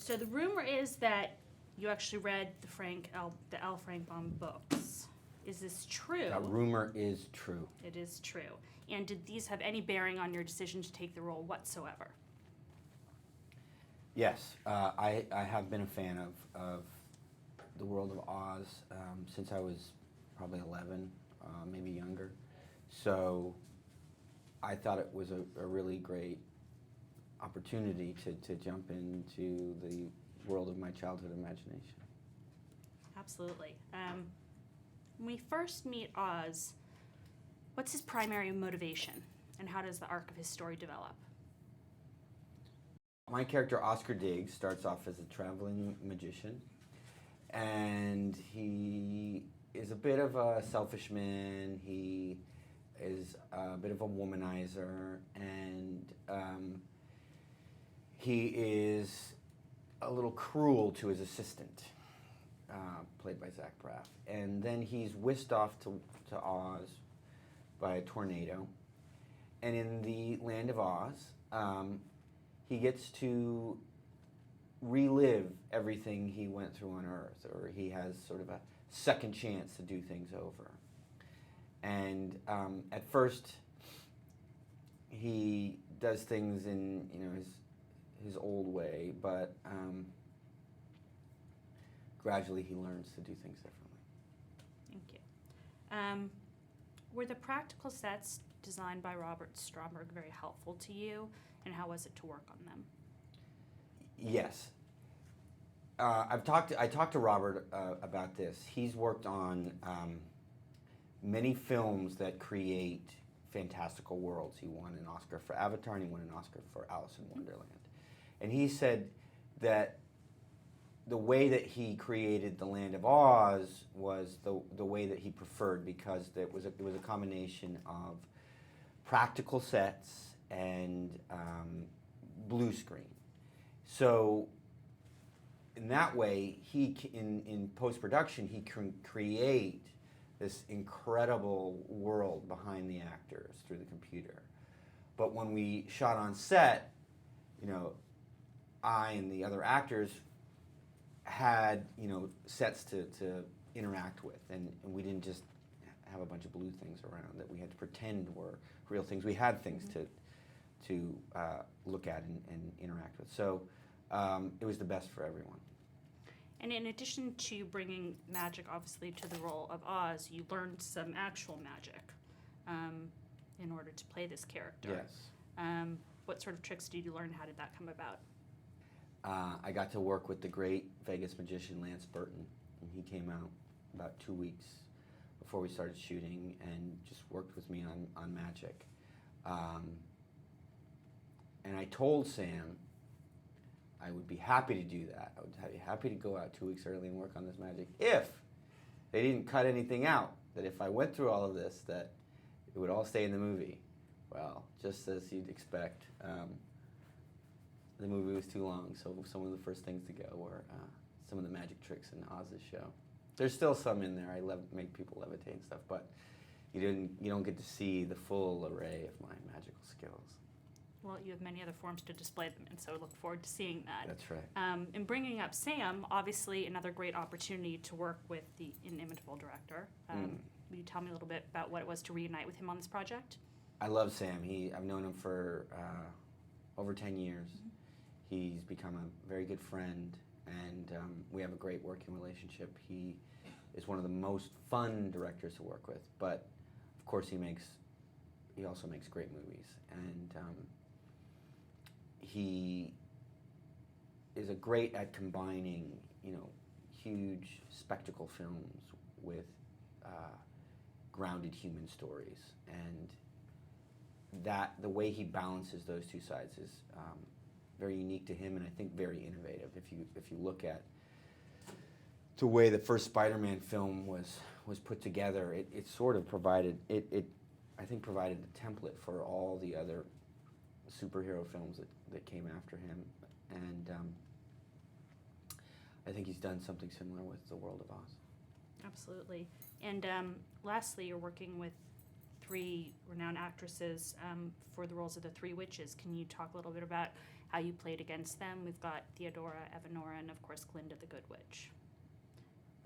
So the rumor is that you actually read the L. Frank Baum books. Is this true? That rumor is true. It is true. And did these have any bearing on your decision to take the role whatsoever? Yes, I have been a fan of the world of Oz since I was probably 11, maybe younger. So I thought it was a really great opportunity to jump into the world of my childhood imagination. Absolutely. When we first meet Oz, what's his primary motivation, and how does the arc of his story develop? My character, Oscar Diggs, starts off as a traveling magician, and he is a bit of a selfish man. He is a bit of a womanizer, and he is a little cruel to his assistant, played by Zach Braff. And then he's whisked off to Oz by a tornado. And in the land of Oz, he gets to relive everything he went through on Earth, or he has sort of a second chance to do things over. And at first, he does things in his old way, but gradually he learns to do things differently. Thank you. Were the practical sets designed by Robert Stromberg very helpful to you, and how was it to work on them? Yes. I talked to Robert about this. He's worked on many films that create fantastical worlds. He won an Oscar for Avatar, and he won an Oscar for Alice in Wonderland. And he said that the way that he created the Land of Oz was the way that he preferred, because it was a combination of practical sets and blue screen. So in that way, in post-production, he can create this incredible world behind the actors through the computer. But when we shot on set, I and the other actors had sets to interact with, and we didn't just have a bunch of blue things around that we had to pretend were real things. We had things to look at and interact with. So it was the best for everyone. And in addition to bringing magic, obviously, to the role of Oz, you learned some actual magic in order to play this character. Yes. What sort of tricks did you learn? How did that come about? I got to work with the great Vegas magician Lance Burton, and he came out about 2 weeks before we started shooting and just worked with me on magic. And I told Sam I would be happy to do that. I would be happy to go out 2 weeks early and work on this magic if they didn't cut anything out, that if I went through all of this, that it would all stay in the movie. Well, just as you'd expect, the movie was too long, so some of the first things to go were some of the magic tricks in Oz's show. There's still some in there. I make people levitate and stuff, but you don't get to see the full array of my magical skills. Well, you have many other forms to display them in, so I look forward to seeing that. That's right. In bringing up Sam, obviously another great opportunity to work with the inimitable director. Will you tell me a little bit about what it was to reunite with him on this project? I love Sam. I've known him for over 10 years. Mm-hmm. He's become a very good friend, and we have a great working relationship. He is one of the most fun directors to work with, but of course he also makes great movies, and he is a great at combining, huge spectacle films with grounded human stories, and the way he balances those two sides is very unique to him, and I think very innovative. If you look at the way the first Spider-Man film was put together, it sort of provided I think provided the template for all the other superhero films that came after him, and I think he's done something similar with the world of Oz. Absolutely. And lastly, you're working with 3 renowned actresses for the roles of the 3 witches. Can you talk a little bit about how you played against them. We've got Theodora, Evanora, and of course Glinda the Good Witch.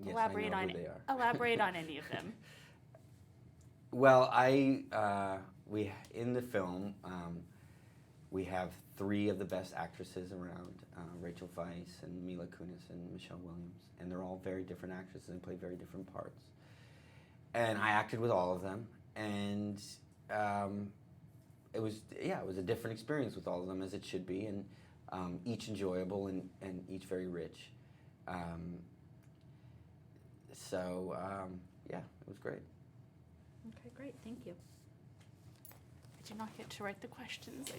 Yes, Elaborate I know on who they are. elaborate on any of them. Well, we in the film we have three of the best actresses around: Rachel Weisz and Mila Kunis and Michelle Williams, and they're all very different actresses and play very different parts. And I acted with all of them, and it was a different experience with all of them, as it should be, and each enjoyable and each very rich. Yeah, it was great. Okay, great. Thank you. I did not get to write the questions.